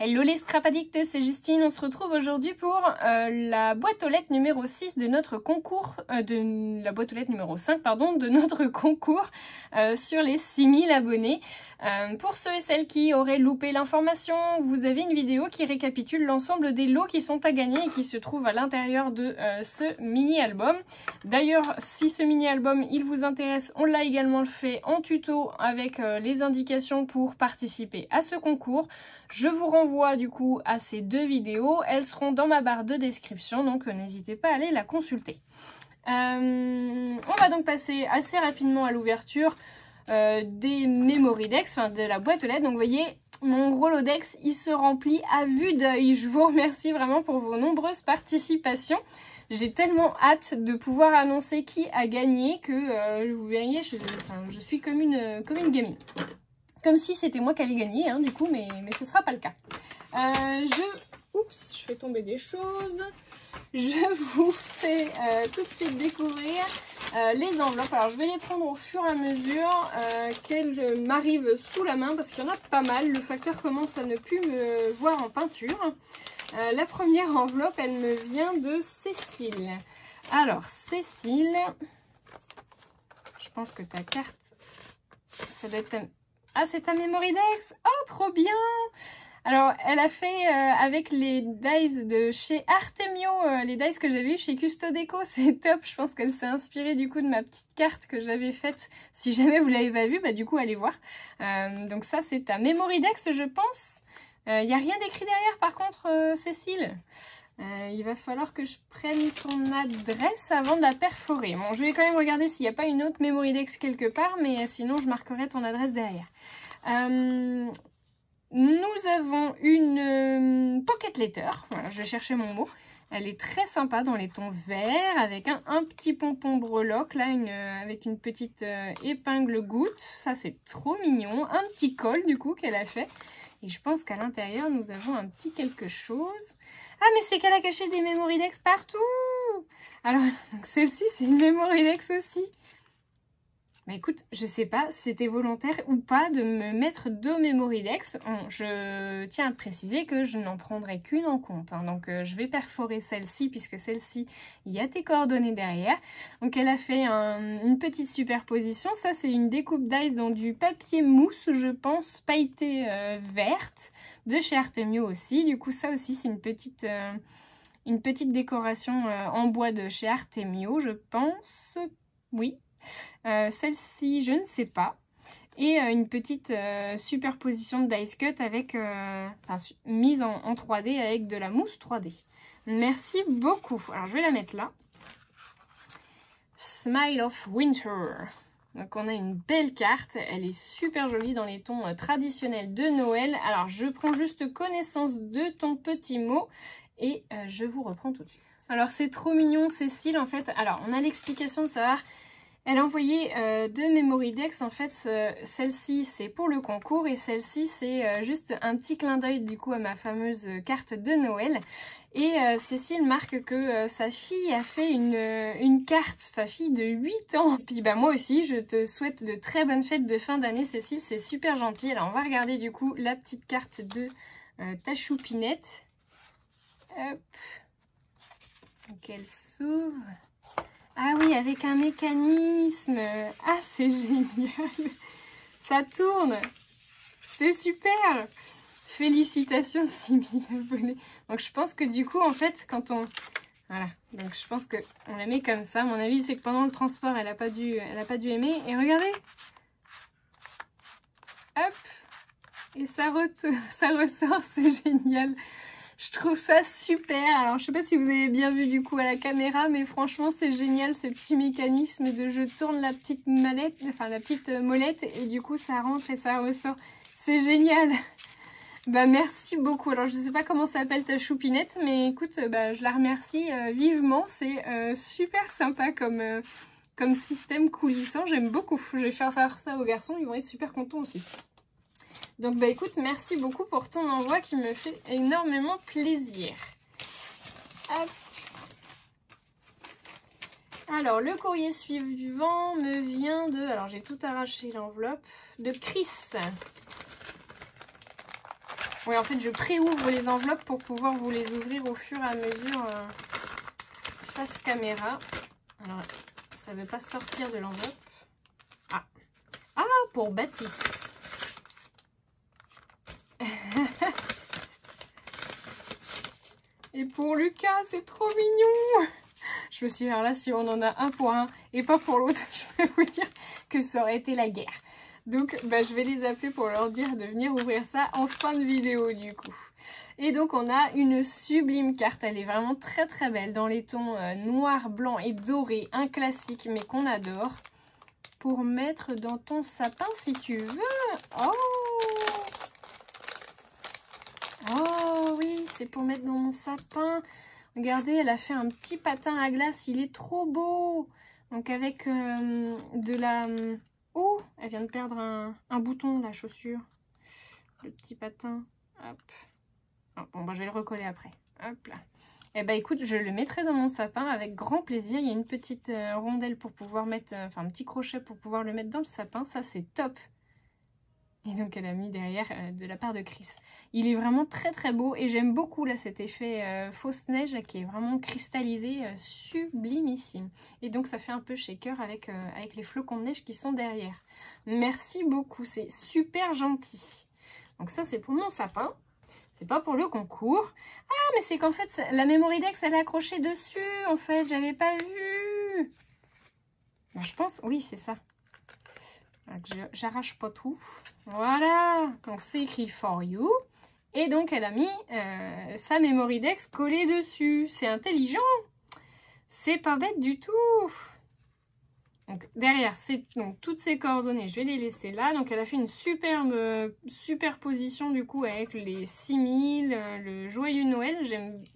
Hello les scrap addicts, c'est Justine. On se retrouve aujourd'hui pour la boîte aux lettres numéro 6 de notre concours, la boîte aux lettres numéro 5 pardon, de notre concours sur les 6000 abonnés. Pour ceux et celles qui auraient loupé l'information, vous avez une vidéo qui récapitule l'ensemble des lots qui sont à gagner et qui se trouvent à l'intérieur de ce mini-album. D'ailleurs, si ce mini-album il vous intéresse, on l'a également fait en tuto avec les indications pour participer à ce concours. Je vous renvoie du coup à ces deux vidéos, elles seront dans ma barre de description, donc n'hésitez pas à aller la consulter. On va donc passer assez rapidement à l'ouverture des Memoridex, enfin de la boîte aux lettres. Donc vous voyez, mon Rolodex il se remplit à vue d'œil. Je vous remercie vraiment pour vos nombreuses participations. J'ai tellement hâte de pouvoir annoncer qui a gagné que vous verriez, je suis comme une gamine. Comme si c'était moi qui allais gagner, hein, du coup, mais ce sera pas le cas. Oups, je fais tomber des choses. Je vous fais tout de suite découvrir les enveloppes. Alors, je vais les prendre au fur et à mesure qu'elles m'arrivent sous la main, parce qu'il y en a pas mal. Le facteur commence à ne plus me voir en peinture. La première enveloppe, elle me vient de Cécile. Alors, Cécile, je pense que ta carte, ça doit être... Ah, c'est ta Memoridex? Oh, trop bien! Alors, elle a fait avec les dies de chez Artemio, les dies que j'avais eu chez Custodeco, c'est top. Je pense qu'elle s'est inspirée du coup de ma petite carte que j'avais faite. Si jamais vous l'avez pas vue, bah du coup, allez voir. Donc ça, c'est ta Memoridex, je pense. Il n'y a rien d'écrit derrière, par contre, Cécile. Il va falloir que je prenne ton adresse avant de la perforer. Bon, je vais quand même regarder s'il n'y a pas une autre Memoridex quelque part, mais sinon je marquerai ton adresse derrière. Nous avons une pocket letter. Voilà, je vais chercher mon mot. Elle est très sympa dans les tons verts, avec un petit pompon breloque, là, avec une petite épingle goutte. Ça, c'est trop mignon. Un petit col, du coup, qu'elle a fait. Et je pense qu'à l'intérieur, nous avons un petit quelque chose. Ah, mais c'est qu'elle a caché des Memoridex partout! Alors, celle-ci, c'est une Memoridex aussi. Bah écoute, je sais pas si c'était volontaire ou pas de me mettre deux Memoridex. Bon, je tiens à te préciser que je n'en prendrai qu'une en compte. Hein. Donc, je vais perforer celle-ci, puisque celle-ci, il y a tes coordonnées derrière. Donc, elle a fait une petite superposition. Ça, c'est une découpe d'ice dans du papier mousse, je pense, pailleté verte, de chez Artemio aussi. Du coup, ça aussi, c'est une petite décoration en bois de chez Artemio, je pense. Oui. Celle-ci, je ne sais pas. Et une petite superposition de dice cut avec mise en 3D avec de la mousse 3D. Merci beaucoup. Alors, je vais la mettre là. Smile of Winter. Donc, on a une belle carte. Elle est super jolie dans les tons traditionnels de Noël. Alors, je prends juste connaissance de ton petit mot et je vous reprends tout de suite. Alors, c'est trop mignon, Cécile. En fait, alors, on a l'explication de savoir... Elle a envoyé deux Memoridex, en fait celle-ci c'est pour le concours et celle-ci c'est juste un petit clin d'œil du coup à ma fameuse carte de Noël. Et Cécile marque que sa fille a fait une carte, sa fille de 8 ans. Et puis bah moi aussi je te souhaite de très bonnes fêtes de fin d'année Cécile, c'est super gentil. Alors on va regarder du coup la petite carte de ta choupinette. Hop. Donc elle s'ouvre. Ah oui, avec un mécanisme. Ah, c'est génial. Ça tourne. C'est super. Félicitations 6000 abonnés. Donc, je pense que du coup, en fait, quand on... Voilà. Donc, je pense qu'on la met comme ça. Mon avis, c'est que pendant le transport, elle a pas dû aimer. Et regardez. Hop. Et ça ressort. C'est génial. Je trouve ça super. Alors, je sais pas si vous avez bien vu du coup à la caméra, mais franchement, c'est génial ce petit mécanisme de je tourne la petite mallette, enfin la petite molette et du coup ça rentre et ça ressort. C'est génial. Bah merci beaucoup. Alors, je sais pas comment s'appelle ta choupinette, mais écoute, bah je la remercie vivement. C'est super sympa comme système coulissant. J'aime beaucoup. Je vais faire ça aux garçons, ils vont être super contents aussi. Donc bah écoute, merci beaucoup pour ton envoi qui me fait énormément plaisir. Hop. Alors le courrier suivant me vient de... Alors j'ai tout arraché l'enveloppe. De Chris. Oui, en fait, je pré-ouvre les enveloppes pour pouvoir vous les ouvrir au fur et à mesure face caméra. Alors, ça ne veut pas sortir de l'enveloppe. Ah. Ah, pour Baptiste. Et pour Lucas, c'est trop mignon. Je me suis dit, alors là, si on en a un pour un et pas pour l'autre, je peux vous dire que ça aurait été la guerre. Donc, bah, je vais les appeler pour leur dire de venir ouvrir ça en fin de vidéo, du coup. Et donc, on a une sublime carte. Elle est vraiment très, très belle dans les tons noir, blanc et doré. Un classique, mais qu'on adore. Pour mettre dans ton sapin, si tu veux. Oh! Oh, oui, c'est pour mettre dans mon sapin. Regardez, elle a fait un petit patin à glace. Il est trop beau. Donc, avec de la... Oh, elle vient de perdre un bouton, la chaussure. Le petit patin. Hop. Oh, bon, bah, je vais le recoller après. Hop là. Eh ben, écoute, je le mettrai dans mon sapin avec grand plaisir. Il y a une petite rondelle pour pouvoir mettre... Enfin, un petit crochet pour pouvoir le mettre dans le sapin. Ça, c'est top. Et donc, elle a mis derrière de la part de Chris. Il est vraiment très, très beau. Et j'aime beaucoup, là, cet effet fausse neige là, qui est vraiment cristallisé, sublimissime. Et donc, ça fait un peu shaker avec les flocons de neige qui sont derrière. Merci beaucoup. C'est super gentil. Donc, ça, c'est pour mon sapin. C'est pas pour le concours. Ah, mais c'est qu'en fait, la Memorydex, elle est accrochée dessus. En fait, j'avais pas vu. Ben, je pense... Oui, c'est ça. J'arrache pas tout. Voilà. Donc, c'est écrit for you. Et donc, elle a mis sa Memorydex collée dessus. C'est intelligent. C'est pas bête du tout. Donc, derrière, c'est donc toutes ces coordonnées. Je vais les laisser là. Donc, elle a fait une superbe superposition du coup avec les 6000, le joyeux Noël.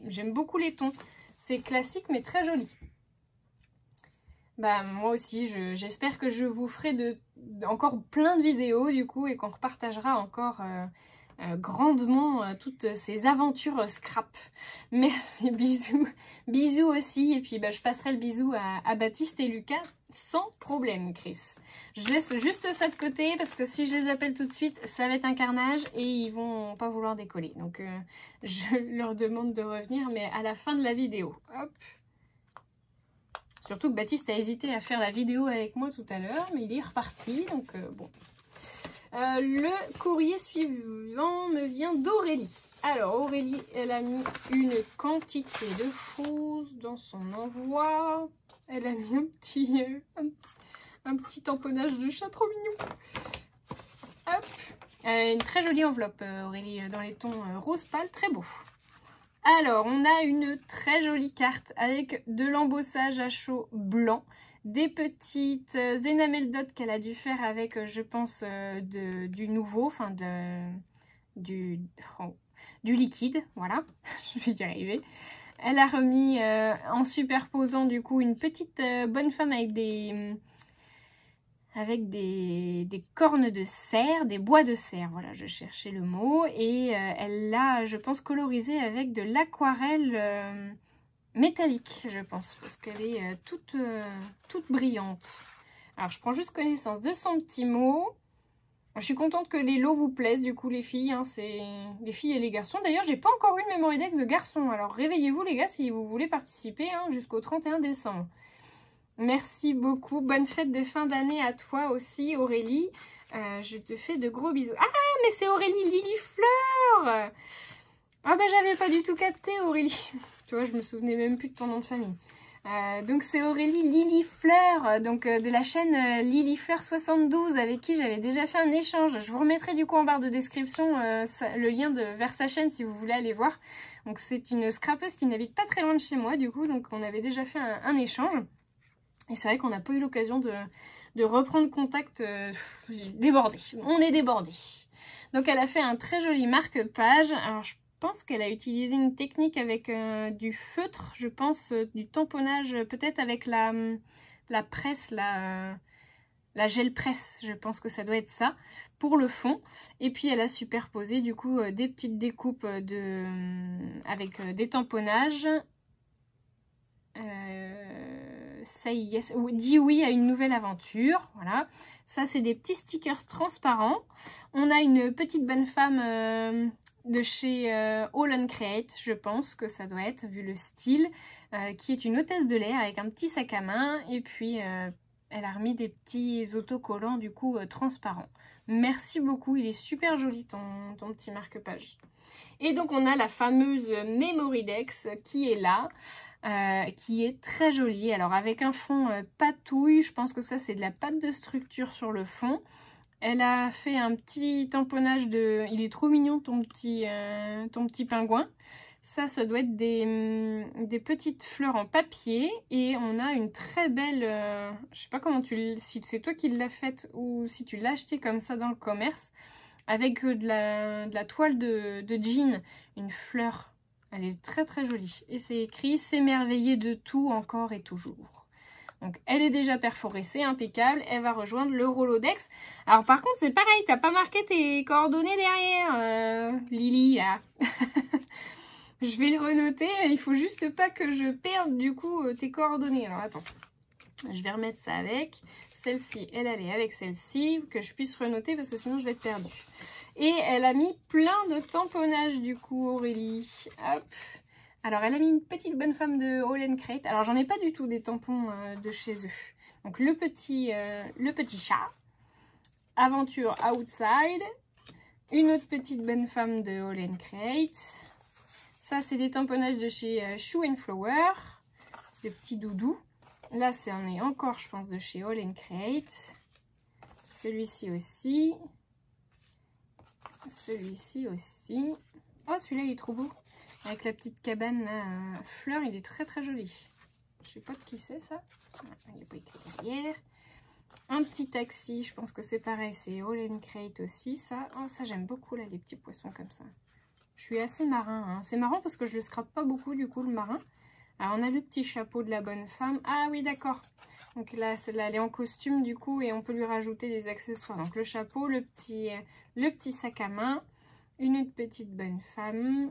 J'aime beaucoup les tons. C'est classique mais très joli. Bah, moi aussi, j'espère que je vous ferai encore plein de vidéos du coup et qu'on repartagera encore grandement toutes ces aventures scrap. Merci, bisous. Bisous aussi. Et puis, bah, je passerai le bisou à Baptiste et Lucas sans problème, Chris. Je laisse juste ça de côté parce que si je les appelle tout de suite, ça va être un carnage et ils vont pas vouloir décoller. Donc, je leur demande de revenir, mais à la fin de la vidéo. Hop. Surtout que Baptiste a hésité à faire la vidéo avec moi tout à l'heure, mais il est reparti, donc bon. Le courrier suivant me vient d'Aurélie. Alors, Aurélie, elle a mis une quantité de choses dans son envoi. Elle a mis un petit tamponnage de chat trop mignon. Hop. Une très jolie enveloppe, Aurélie, dans les tons rose pâle, très beau. Alors, on a une très jolie carte avec de l'embossage à chaud blanc, des petites enamel dots qu'elle a dû faire avec, je pense, du nouveau, enfin du liquide, voilà, je vais y arriver. Elle a remis en superposant du coup une petite bonne femme avec des cornes de cerf, des bois de cerf, voilà, je cherchais le mot, et elle l'a, je pense, colorisé avec de l'aquarelle métallique, je pense, parce qu'elle est toute brillante. Alors, je prends juste connaissance de son petit mot. Je suis contente que les lots vous plaisent, du coup, les filles, hein, c'est les filles et les garçons. D'ailleurs, j'ai pas encore eu de Memorydex de garçons, alors réveillez-vous, les gars, si vous voulez participer, hein, jusqu'au 31 décembre. Merci beaucoup. Bonne fête de fin d'année à toi aussi, Aurélie. Je te fais de gros bisous. Ah, mais c'est Aurélie Lilifleur. Ah, bah, j'avais pas du tout capté, Aurélie. Tu vois, je me souvenais même plus de ton nom de famille. Donc, c'est Aurélie Lilifleur, donc de la chaîne Lilifleur72, avec qui j'avais déjà fait un échange. Je vous remettrai du coup en barre de description le lien vers sa chaîne si vous voulez aller voir. Donc, c'est une scrapeuse qui n'habite pas très loin de chez moi, du coup. Donc, on avait déjà fait un échange. Et c'est vrai qu'on n'a pas eu l'occasion de reprendre contact, débordé. On est débordé. Donc elle a fait un très joli marque-page. Alors je pense qu'elle a utilisé une technique avec du feutre, je pense, du tamponnage, peut-être avec la presse, la gel presse, je pense que ça doit être ça, pour le fond. Et puis elle a superposé du coup des petites découpes avec des tamponnages. Say yes, dis oui à une nouvelle aventure, voilà. Ça c'est des petits stickers transparents. On a une petite bonne femme de chez All & Create, je pense que ça doit être, vu le style, qui est une hôtesse de l'air avec un petit sac à main, et puis elle a remis des petits autocollants du coup transparents. Merci beaucoup, il est super joli ton petit marque-page. Et donc on a la fameuse Memory Dex qui est là, qui est très jolie. Alors avec un fond patouille, je pense que ça c'est de la pâte de structure sur le fond. Elle a fait un petit tamponnage de... Il est trop mignon ton petit pingouin. Ça doit être des petites fleurs en papier. Et on a une très belle... je sais pas comment si c'est toi qui l'as faite ou si tu l'as acheté comme ça dans le commerce. Avec de la toile de jean. Une fleur. Elle est très très jolie. Et c'est écrit « S'émerveiller de tout encore et toujours ». Donc elle est déjà perforée, c'est impeccable. Elle va rejoindre le Rolodex. Alors par contre c'est pareil, t'as pas marqué tes coordonnées derrière, Lily là. Je vais le renoter, il faut juste pas que je perde du coup tes coordonnées. Alors attends, je vais remettre ça avec. Celle-ci, elle allait avec celle-ci, que je puisse renoter parce que sinon je vais être perdue. Et elle a mis plein de tamponnages du coup Aurélie. Hop. Alors, elle a mis une petite bonne femme de All & Create. Alors, j'en ai pas du tout des tampons de chez eux. Donc, le petit chat. Aventure Outside. Une autre petite bonne femme de All & Create. Ça, c'est des tamponnages de chez Shoe & Flower. Le petit doudou. Là, on est encore, je pense, de chez All & Create. Celui-ci aussi. Celui-ci aussi. Oh, celui-là, il est trop beau. Avec la petite cabane là, fleur, il est très très joli. Je sais pas de qui c'est ça. Il n'y a pas écrit derrière. Un petit taxi, je pense que c'est pareil, c'est All & Create aussi. Ça, oh, ça j'aime beaucoup là, les petits poissons comme ça. Je suis assez marin. Hein. C'est marrant parce que je le scrape pas beaucoup du coup le marin. Alors on a le petit chapeau de la bonne femme. Ah oui d'accord. Donc là, celle-là elle est en costume du coup et on peut lui rajouter des accessoires. Donc le chapeau, le petit sac à main, une autre petite bonne femme.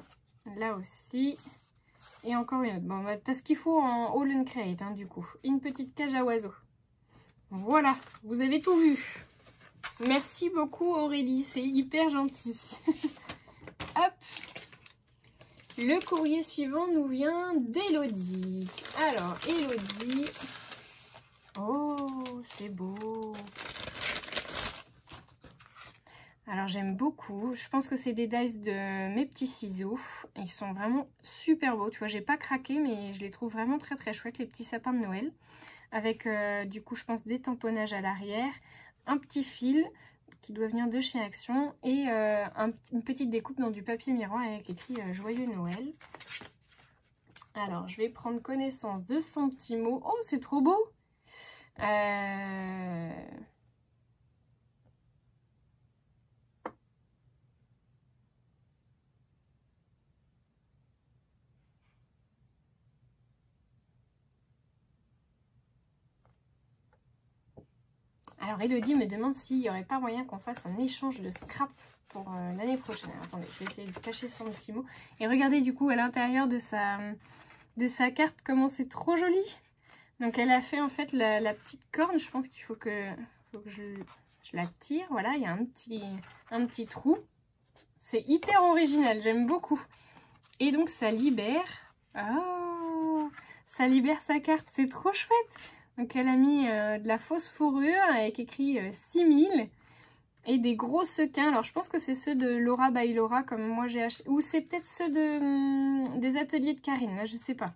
Là aussi. Et encore une autre. Bon, bah, t'as ce qu'il faut en All & Create, hein, du coup. Une petite cage à oiseaux. Voilà, vous avez tout vu. Merci beaucoup Aurélie, c'est hyper gentil. Hop. Le courrier suivant nous vient d'Elodie. Alors, Elodie. Oh, c'est beau. Alors j'aime beaucoup, je pense que c'est des dies de mes petits ciseaux, ils sont vraiment super beaux, tu vois j'ai pas craqué mais je les trouve vraiment très très chouettes les petits sapins de Noël, avec du coup je pense des tamponnages à l'arrière, un petit fil qui doit venir de chez Action et une petite découpe dans du papier miroir avec écrit Joyeux Noël. Alors je vais prendre connaissance de son petit mot, oh c'est trop beau. Alors Elodie me demande s'il n'y aurait pas moyen qu'on fasse un échange de scrap pour l'année prochaine. Alors, attendez, je vais essayer de cacher son petit mot. Et regardez du coup à l'intérieur de sa carte comment c'est trop joli. Donc elle a fait en fait la petite corne. Je pense qu'il faut que je la tire. Voilà, il y a un petit trou. C'est hyper original, j'aime beaucoup. Et donc ça libère. Oh, ça libère sa carte, c'est trop chouette. Donc elle a mis de la fausse fourrure avec écrit 6000 et des gros sequins. Alors je pense que c'est ceux de Laura by Laura comme moi j'ai acheté. Ou c'est peut-être ceux des ateliers de Karine, là je sais pas.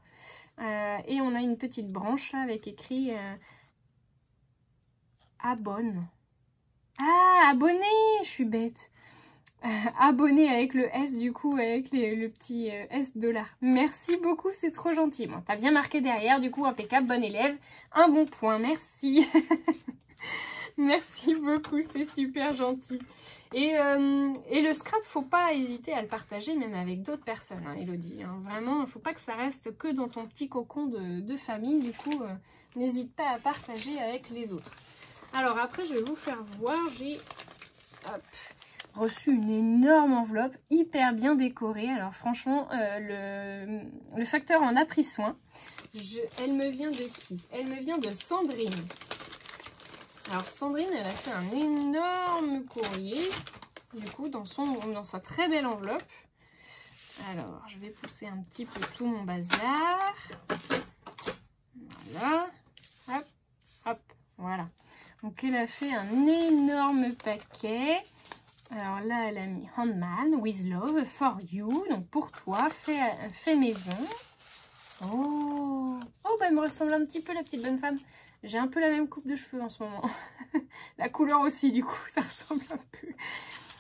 Et on a une petite branche là, avec écrit abonne. Ah, abonné, je suis bête. Abonné avec le S du coup, avec le petit S $. Merci beaucoup, c'est trop gentil. Bon, t'as bien marqué derrière, du coup, impeccable, bon élève. Un bon point, merci. Merci beaucoup, c'est super gentil. Et le scrap, faut pas hésiter à le partager, même avec d'autres personnes, hein, Elodie. Hein. Vraiment, faut pas que ça reste que dans ton petit cocon de famille. Du coup, n'hésite pas à partager avec les autres. Alors après, je vais vous faire voir, j'ai... Hop, reçu une énorme enveloppe hyper bien décorée. Alors franchement le facteur en a pris soin. Elle me vient de qui? Elle me vient de Sandrine. Alors Sandrine elle a fait un énorme courrier du coup dans sa très belle enveloppe. Alors, je vais pousser un petit peu tout mon bazar. Voilà. Hop, hop, voilà. Donc, elle a fait un énorme paquet. Alors là, elle a mis Handman, with love, for you. Donc, pour toi, fait maison. Oh, bah, elle me ressemble un petit peu, la petite bonne femme. J'ai un peu la même coupe de cheveux en ce moment. La couleur aussi, du coup, ça ressemble un peu.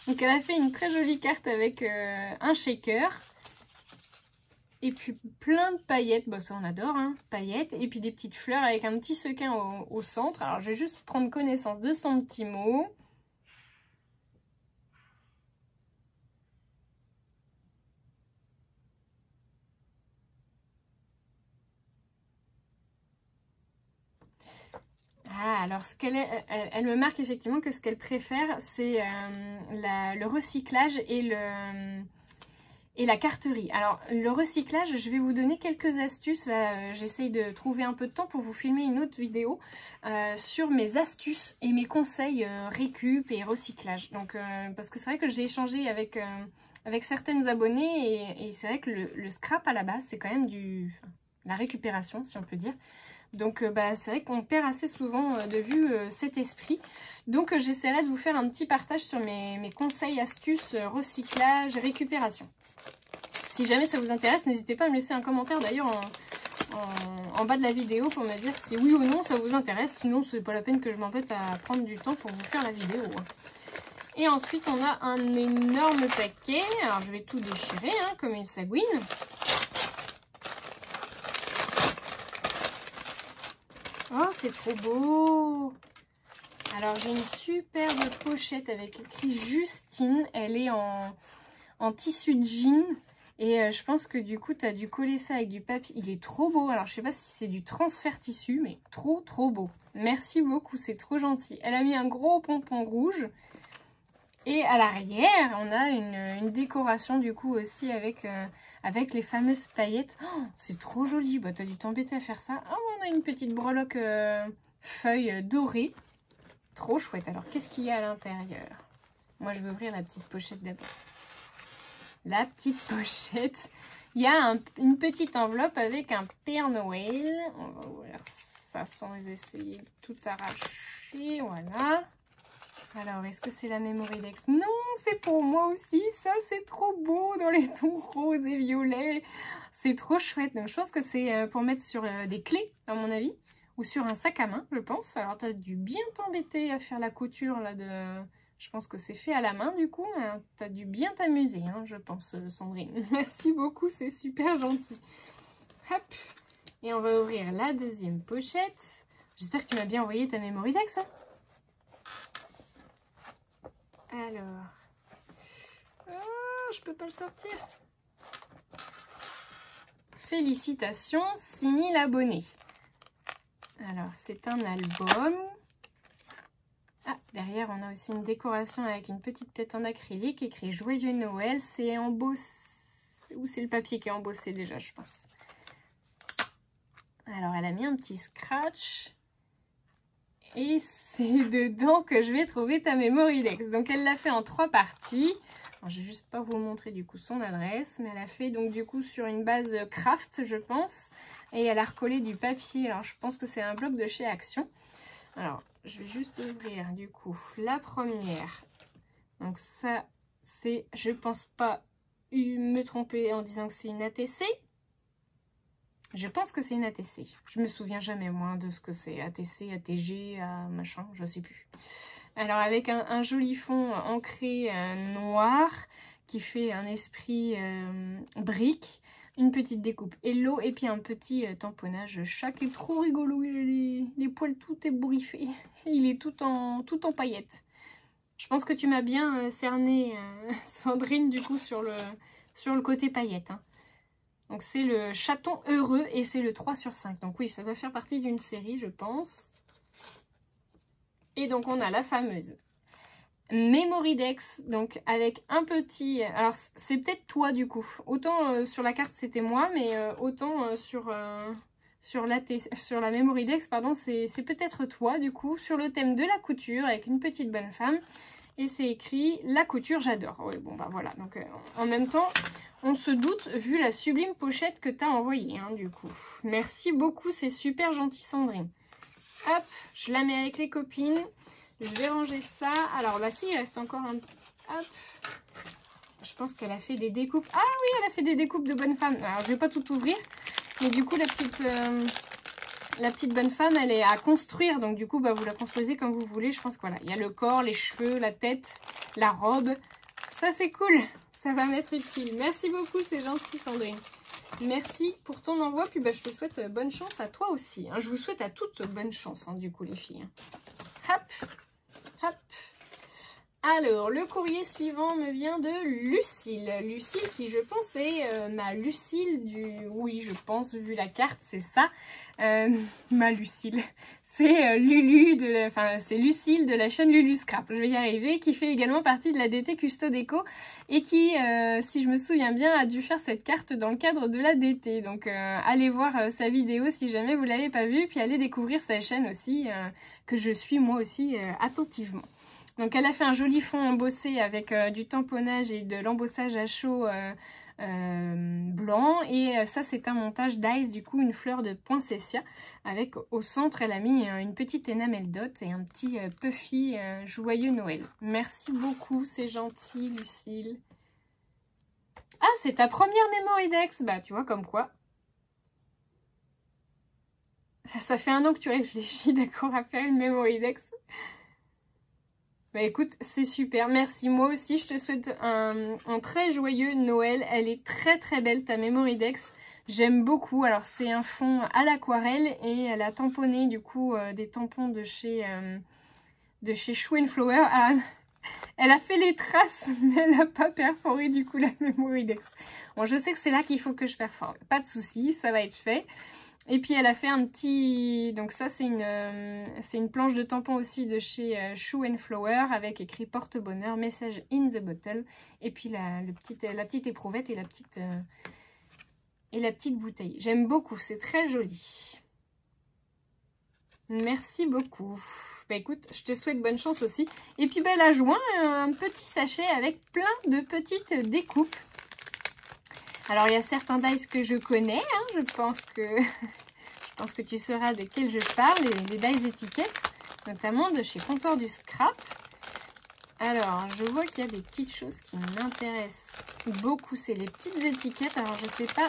Donc, elle a fait une très jolie carte avec un shaker. Et puis, plein de paillettes. Bah, ça, on adore, hein, paillettes. Et puis, des petites fleurs avec un petit sequin au centre. Alors, je vais juste prendre connaissance de son petit mot. Ah, alors elle me marque effectivement que ce qu'elle préfère, c'est le recyclage et la carterie. Alors, le recyclage, je vais vous donner quelques astuces. Là, j'essaye de trouver un peu de temps pour vous filmer une autre vidéo sur mes astuces et mes conseils récup et recyclage. Donc, parce que c'est vrai que j'ai échangé avec certaines abonnées et c'est vrai que le scrap à la base, c'est quand même la récupération, si on peut dire. Donc c'est vrai qu'on perd assez souvent de vue cet esprit. Donc j'essaierai de vous faire un petit partage sur mes conseils, astuces, recyclage, récupération. Si jamais ça vous intéresse, n'hésitez pas à me laisser un commentaire d'ailleurs en bas de la vidéo pour me dire si oui ou non ça vous intéresse. Sinon c'est pas la peine que je m'embête à prendre du temps pour vous faire la vidéo. Et ensuite on a un énorme paquet. Alors je vais tout déchirer hein, comme une sagouine. Oh, c'est trop beau! Alors, j'ai une superbe pochette avec écrit Justine. Elle est en tissu de jean. Et je pense que du coup, tu as dû coller ça avec du papier. Il est trop beau. Alors, je sais pas si c'est du transfert tissu, mais trop, trop beau. Merci beaucoup, c'est trop gentil. Elle a mis un gros pompon rouge. Et à l'arrière, on a une décoration du coup aussi avec les fameuses paillettes. Oh, c'est trop joli. Bah, t'as dû t'embêter à faire ça. Oh, on a une petite breloque feuille dorée. Trop chouette. Alors, qu'est-ce qu'il y a à l'intérieur? Moi, je vais ouvrir la petite pochette d'abord. La petite pochette. Il y a une petite enveloppe avec un Père Noël. On va ouvrir ça sans essayer de tout arracher. Voilà. Alors, est-ce que c'est la Mémoridex? Non, c'est pour moi aussi. Ça, c'est trop beau dans les tons roses et violets. C'est trop chouette. Donc, je pense que c'est pour mettre sur des clés, à mon avis. Ou sur un sac à main, je pense. Alors, tu as dû bien t'embêter à faire la couture là de... Je pense que c'est fait à la main, du coup. Tu as dû bien t'amuser, hein, je pense, Sandrine. Merci beaucoup, c'est super gentil. Hop. Et on va ouvrir la deuxième pochette. J'espère que tu m'as bien envoyé ta Mémoridex, hein. Alors, oh, je peux pas le sortir. Félicitations, 6000 abonnés. Alors, c'est un album. Ah, derrière, on a aussi une décoration avec une petite tête en acrylique, écrit Joyeux Noël. C'est embossé. Ou c'est le papier qui est embossé déjà, je pense. Alors, elle a mis un petit scratch. Et c'est dedans que je vais trouver ta Mémoridex. Donc, elle l'a fait en 3 parties. Alors, je vais juste pas vous montrer du coup son adresse. Mais elle a fait donc du coup sur une base craft, je pense. Et elle a recollé du papier. Alors, je pense que c'est un bloc de chez Action. Alors, je vais juste ouvrir du coup la première. Donc, ça, c'est... Je pense pas me tromper en disant que c'est une ATC. Je pense que c'est une ATC. Je me souviens jamais, moi, de ce que c'est. ATC, ATG, machin, je sais plus. Alors, avec un joli fond ancré noir qui fait un esprit brique. Une petite découpe Hello et puis un petit tamponnage chat qui est trop rigolo. Il a les poils tout ébouriffés. Il est tout en paillettes. Je pense que tu m'as bien cerné, Sandrine, du coup, sur le côté paillettes. Hein. Donc c'est le chaton heureux et c'est le 3/5. Donc oui, ça doit faire partie d'une série, je pense. Et donc on a la fameuse Mémoridex, donc avec un petit... Alors c'est peut-être toi du coup. Autant sur la carte c'était moi, mais autant sur la Mémoridex, pardon, c'est peut-être toi du coup. Sur le thème de la couture avec une petite bonne femme. Et c'est écrit la couture, j'adore. Oui, bon bah voilà. Donc en même temps, on se doute vu la sublime pochette que tu as envoyée, hein, du coup. Merci beaucoup, c'est super gentil Sandrine. Hop, je la mets avec les copines. Je vais ranger ça. Alors bah si, il reste encore un... Hop. Je pense qu'elle a fait des découpes. Ah oui, elle a fait des découpes de bonne femme. Alors je vais pas tout ouvrir. Mais du coup, la petite bonne femme, elle est à construire. Donc du coup, bah, vous la construisez comme vous voulez. Je pense que voilà, il y a le corps, les cheveux, la tête, la robe. Ça, c'est cool. Ça va m'être utile. Merci beaucoup, c'est gentil Sandrine. Merci pour ton envoi. Puis bah, je te souhaite bonne chance à toi aussi. Hein. Je vous souhaite à toutes bonne chance, hein, du coup, les filles. Hop, hop. Alors, le courrier suivant me vient de Lucille. Lucille qui, je pense, est ma Lucille du... Oui, je pense, vu la carte, c'est ça. Ma Lucille. C'est Lulu de la... Enfin, c'est Lucille de la chaîne Lulu Scrap. Je vais y arriver. Qui fait également partie de la DT Custo Déco. Et qui, si je me souviens bien, a dû faire cette carte dans le cadre de la DT. Donc, allez voir sa vidéo si jamais vous ne l'avez pas vue. Puis allez découvrir sa chaîne aussi, que je suis moi aussi attentivement. Donc elle a fait un joli fond embossé avec du tamponnage et de l'embossage à chaud blanc. Et ça c'est un montage d'ice, du coup une fleur de poinsettia. Avec au centre elle a mis une petite enamel dot et un petit puffy joyeux Noël. Merci beaucoup, c'est gentil Lucille. Ah, c'est ta première Memory Dex. Bah tu vois comme quoi. Ça fait 1 an que tu réfléchis, d'accord, à faire une Memory Dex. Bah écoute, c'est super, merci. Moi aussi, je te souhaite un très joyeux Noël. Elle est très très belle, ta Memory Dex. J'aime beaucoup. Alors, c'est un fond à l'aquarelle et elle a tamponné du coup des tampons de chez Shoe and Flower. Ah, elle a fait les traces, mais elle n'a pas perforé du coup la Memory Dex. Bon, je sais que c'est là qu'il faut que je perfore. Pas de souci, ça va être fait. Et puis elle a fait un petit... Donc ça c'est une planche de tampon aussi de chez Shoe and Flower avec écrit porte-bonheur, message in the bottle. Et puis la petite éprouvette et la petite bouteille. J'aime beaucoup, c'est très joli. Merci beaucoup. Bah écoute, je te souhaite bonne chance aussi. Et puis bah, elle a joint un petit sachet avec plein de petites découpes. Alors, il y a certains dies que je connais, hein, je pense que tu sauras de quels je parle, les dies étiquettes, notamment de chez Comptoir du Scrap. Alors, je vois qu'il y a des petites choses qui m'intéressent beaucoup, c'est les petites étiquettes. Alors, je ne sais pas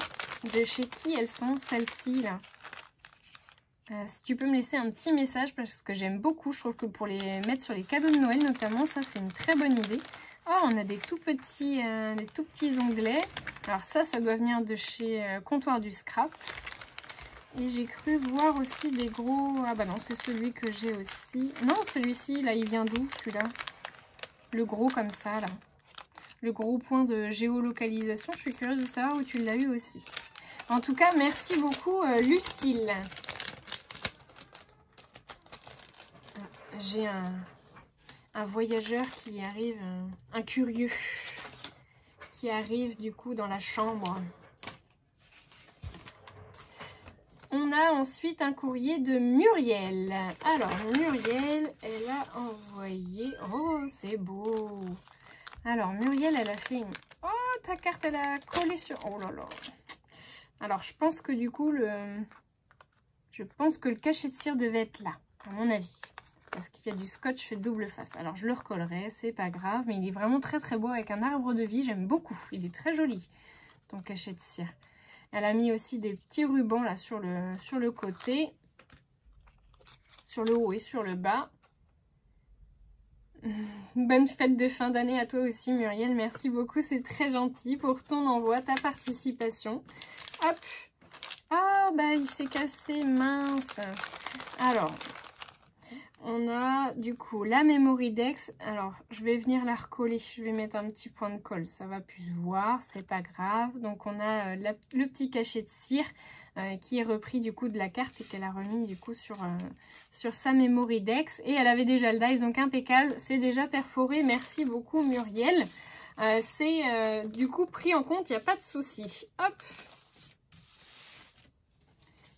de chez qui elles sont, celles-ci, là. Si tu peux me laisser un petit message, parce que j'aime beaucoup, je trouve que pour les mettre sur les cadeaux de Noël, notamment, ça, c'est une très bonne idée. Oh, on a des tout petits onglets. Alors ça doit venir de chez Comptoir du Scrap. Et j'ai cru voir aussi des gros... Ah bah non, c'est celui que j'ai aussi. Non, celui-ci, là, il vient d'où, celui-là? Le gros comme ça, là. Le gros point de géolocalisation. Je suis curieuse de savoir où tu l'as eu aussi. En tout cas, merci beaucoup, Lucille. J'ai un voyageur qui arrive, un curieux, qui arrive du coup dans la chambre. On a ensuite un courrier de Muriel. Alors, Muriel, elle a envoyé... Oh, c'est beau. Alors, Muriel, elle a fait une... Oh, ta carte, elle a collé sur... Oh là là. Alors, je pense que du coup, le cachet de cire devait être là, à mon avis. Parce qu'il y a du scotch double face. Alors, je le recollerai, c'est pas grave. Mais il est vraiment très très beau avec un arbre de vie. J'aime beaucoup. Il est très joli, ton cachet de cire. Elle a mis aussi des petits rubans là sur le côté. Sur le haut et sur le bas. Bonne fête de fin d'année à toi aussi, Muriel. Merci beaucoup. C'est très gentil pour ton envoi, ta participation. Hop. Ah, bah, il s'est cassé. Mince. Alors... On a du coup la Memory Dex. Alors, je vais venir la recoller. Je vais mettre un petit point de colle. Ça va plus se voir. C'est pas grave. Donc, on a le petit cachet de cire qui est repris du coup de la carte et qu'elle a remis du coup sur sa Memory Dex. Et elle avait déjà le dice. Donc, impeccable. C'est déjà perforé. Merci beaucoup, Muriel. C'est du coup pris en compte. Il n'y a pas de souci. Hop.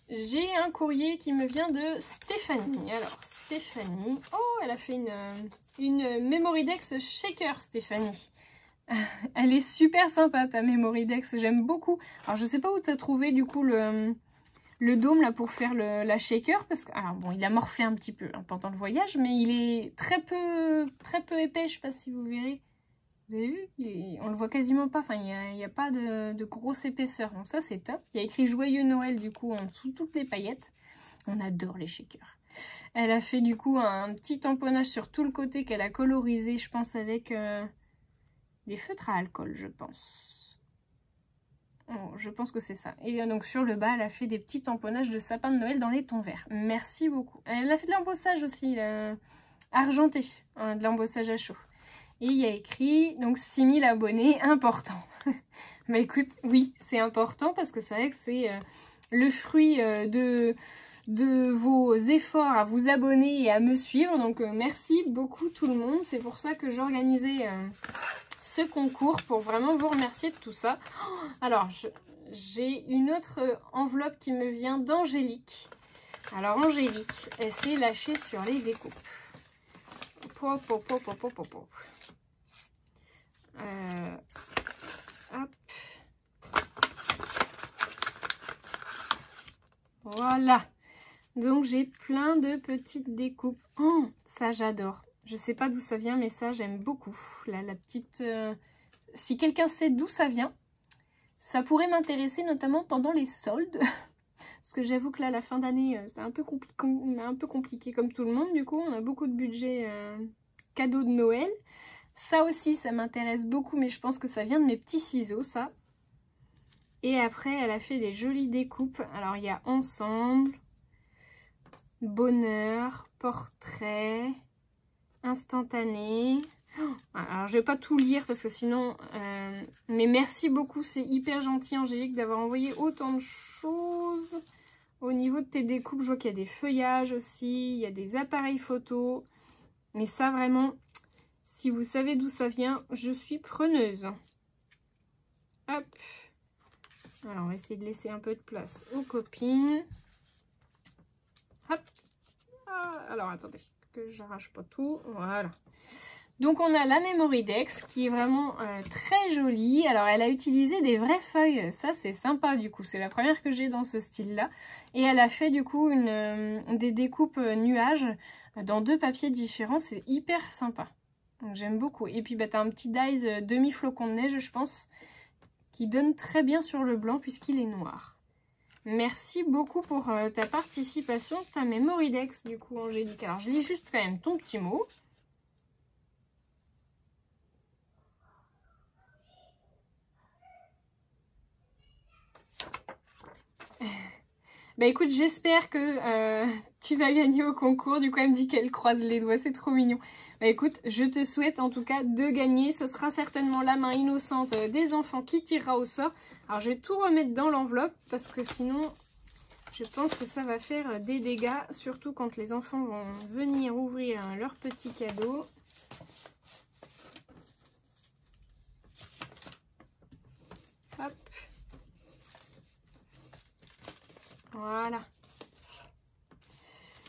J'ai un courrier qui me vient de Stéphanie. Alors, Stéphanie, oh, elle a fait une Memorydex Shaker, Stéphanie. Elle est super sympa ta Memorydex, j'aime beaucoup. Alors je sais pas où tu as trouvé du coup le dôme là pour faire la shaker, parce que alors bon, il a morflé un petit peu hein, pendant le voyage, mais il est très peu épais, je sais pas si vous verrez. Vous avez vu, on le voit quasiment pas, enfin il n'y a pas de grosse épaisseur, donc ça c'est top. Il y a écrit Joyeux Noël du coup en dessous, toutes les paillettes. On adore les shakers. Elle a fait du coup un petit tamponnage sur tout le côté qu'elle a colorisé, je pense avec des feutres à alcool, je pense. Oh, je pense que c'est ça. Et donc sur le bas, elle a fait des petits tamponnages de sapin de Noël dans les tons verts. Merci beaucoup. Elle a fait de l'embossage aussi, argenté, hein, de l'embossage à chaud. Et il y a écrit, donc 6000 abonnés, important. Bah écoute, oui, c'est important parce que c'est vrai que c'est le fruit de vos efforts à vous abonner et à me suivre. Donc merci beaucoup tout le monde. C'est pour ça que j'organisais ce concours, pour vraiment vous remercier de tout ça. Alors, j'ai une autre enveloppe qui me vient d'Angélique. Alors Angélique, elle s'est lâchée sur les découpes. Hop. Voilà. Donc j'ai plein de petites découpes. Oh, ça j'adore. Je sais pas d'où ça vient, mais ça j'aime beaucoup. Là, la petite... Si quelqu'un sait d'où ça vient, ça pourrait m'intéresser notamment pendant les soldes. Parce que j'avoue que là, la fin d'année, c'est un peu compliqué comme tout le monde. Du coup, on a beaucoup de budget cadeau de Noël. Ça aussi, ça m'intéresse beaucoup, mais je pense que ça vient de mes petits ciseaux, ça. Et après, elle a fait des jolies découpes. Alors, il y a ensemble, bonheur, portrait, instantané. Alors, je vais pas tout lire parce que sinon... Mais merci beaucoup, c'est hyper gentil, Angélique, d'avoir envoyé autant de choses. Au niveau de tes découpes, je vois qu'il y a des feuillages aussi, il y a des appareils photo. Mais ça, vraiment, si vous savez d'où ça vient, je suis preneuse. Hop. Alors, on va essayer de laisser un peu de place aux copines. Hop. Ah, alors, attendez, que j'arrache pas tout. Voilà. Donc, on a la Memorydex qui est vraiment très jolie. Alors, elle a utilisé des vraies feuilles. Ça, c'est sympa, du coup. C'est la première que j'ai dans ce style-là. Et elle a fait, du coup, des découpes nuages dans 2 papiers différents. C'est hyper sympa. Donc, j'aime beaucoup. Et puis, bah, tu as un petit dies demi-flocon de neige, je pense, qui donne très bien sur le blanc puisqu'il est noir. Merci beaucoup pour ta participation, ta Memorydex, du coup, Angélique. Alors, je lis juste quand même ton petit mot. Bah écoute, j'espère que tu vas gagner au concours. Du coup, elle me dit qu'elle croise les doigts, c'est trop mignon. Bah écoute, je te souhaite en tout cas de gagner. Ce sera certainement la main innocente des enfants qui tirera au sort. Alors, je vais tout remettre dans l'enveloppe parce que sinon, je pense que ça va faire des dégâts. Surtout quand les enfants vont venir ouvrir leur petit cadeau. Hop. Voilà.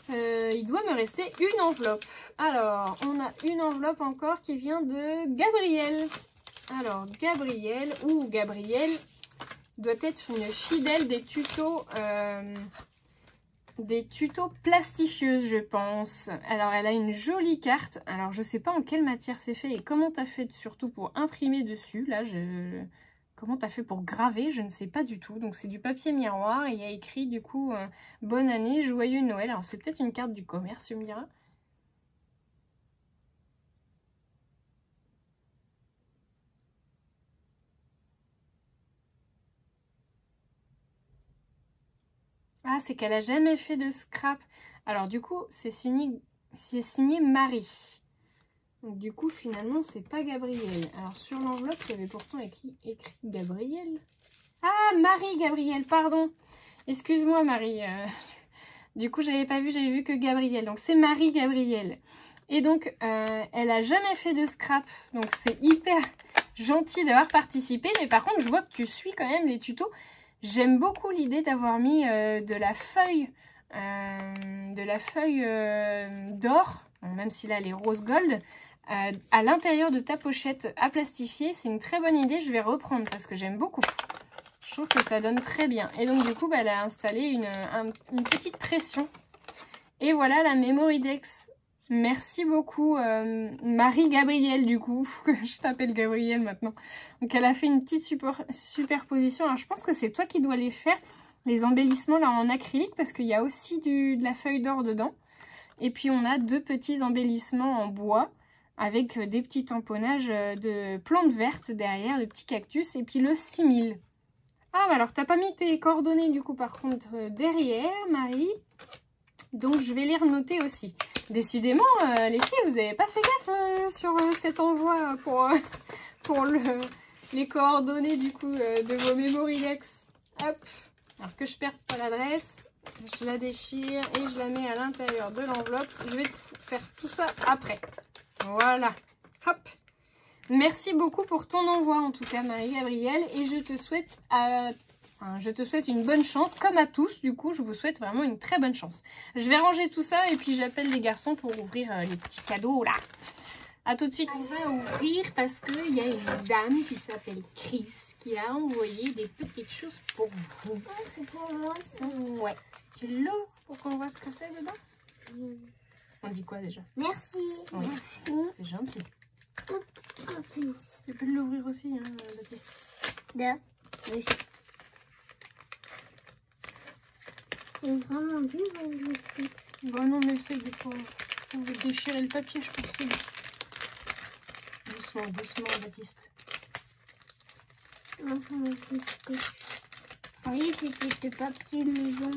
Il doit me rester une enveloppe. Alors, on a une enveloppe encore qui vient de Gabrielle. Alors, Gabrielle doit être une fidèle des tutos plastifieuses, je pense. Alors, elle a une jolie carte. Alors, je sais pas en quelle matière c'est fait et comment tu as fait surtout pour imprimer dessus. Là, comment tu as fait pour graver, je ne sais pas du tout. Donc c'est du papier miroir et il y a écrit du coup bonne année, joyeux Noël. Alors c'est peut-être une carte du commerce, tu me diras. Ah, c'est qu'elle a jamais fait de scrap. Alors du coup, c'est signé Marie. Donc du coup, finalement, c'est pas Gabrielle. Alors sur l'enveloppe, il y avait pourtant écrit Gabrielle. Ah, Marie-Gabrielle, pardon. Excuse-moi, Marie. Du coup, j'avais pas vu, j'avais vu que Gabrielle. Donc, c'est Marie-Gabrielle. Et donc, elle a jamais fait de scrap. Donc, c'est hyper gentil d'avoir participé. Mais par contre, je vois que tu suis quand même les tutos. J'aime beaucoup l'idée d'avoir mis de la feuille d'or. même si là elle est rose gold, à l'intérieur de ta pochette à plastifier. C'est une très bonne idée, je vais reprendre parce que j'aime beaucoup. Je trouve que ça donne très bien. Et donc du coup, elle a installé une petite pression. Et voilà la Memoridex. Merci beaucoup Marie-Gabrielle du coup, je t'appelle Gabrielle maintenant. Donc elle a fait une petite superposition. Alors je pense que c'est toi qui dois les faire, les embellissements là en acrylique, parce qu'il y a aussi de la feuille d'or dedans. Et puis on a 2 petits embellissements en bois avec des petits tamponnages de plantes vertes derrière, de petits cactus, et puis le simil. Ah bah alors t'as pas mis tes coordonnées du coup par contre derrière Marie, donc je vais les renoter aussi. Décidément les filles, vous avez pas fait gaffe sur cet envoi pour les coordonnées du coup de vos Memoridex. Hop, alors que je perde pas l'adresse, je la déchire et je la mets à l'intérieur de l'enveloppe. Je vais faire tout ça après. Voilà, hop. Merci beaucoup pour ton envoi en tout cas Marie-Gabrielle, et je te souhaite une bonne chance, comme à tous, du coup je vous souhaite vraiment une très bonne chance. Je vais ranger tout ça et puis j'appelle les garçons pour ouvrir les petits cadeaux là. A tout de suite. On va ouvrir parce qu'il y a une dame qui s'appelle Chris qui a envoyé des petites choses pour vous. Ah, c'est pour moi ça. Ouais. Tu l'ouvres pour qu'on voit ce que c'est dedans? On dit quoi déjà? Merci. Oui. Merci. C'est gentil. Hop, hop, Tu peux l'ouvrir aussi, hein, Baptiste. oui. C'est vraiment dur avec le stick. Bon non, mais essaye des fois. On va déchirer le papier, je pense que... Doucement, doucement, Baptiste. Enfin, c'est scotch. Oui, c'était de papier maison.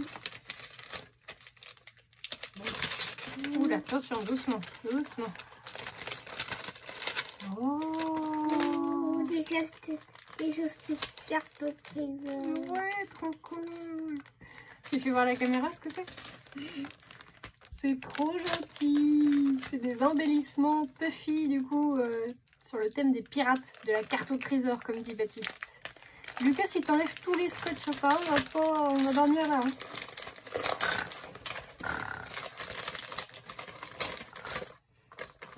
Oula, attention, doucement, doucement. Oh, des gestes de carte au trésor. Ouais, trop cool. Tu fais voir la caméra ce que c'est? C'est trop gentil. C'est des embellissements puffy du coup sur le thème des pirates, de la carte au trésor comme dit Baptiste. Lucas, si t'enlèves tous les scotch au pas, on va dormir là. Hein.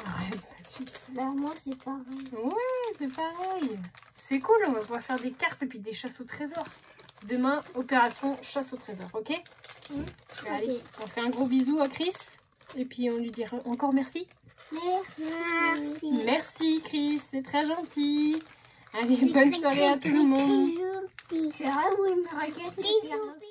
Arrête, Baptiste. Bah, moi, c'est pareil. Ouais, c'est pareil. C'est cool, on va pouvoir faire des cartes et puis des chasses au trésor. Demain, opération chasse au trésor, ok? Allez, Okay. on fait un gros bisou à Chris. Et puis on lui dira encore merci. Merci. Merci Chris, c'est très gentil. Allez, bonne soirée à tout le monde. C'est vrai, oui, me regarde.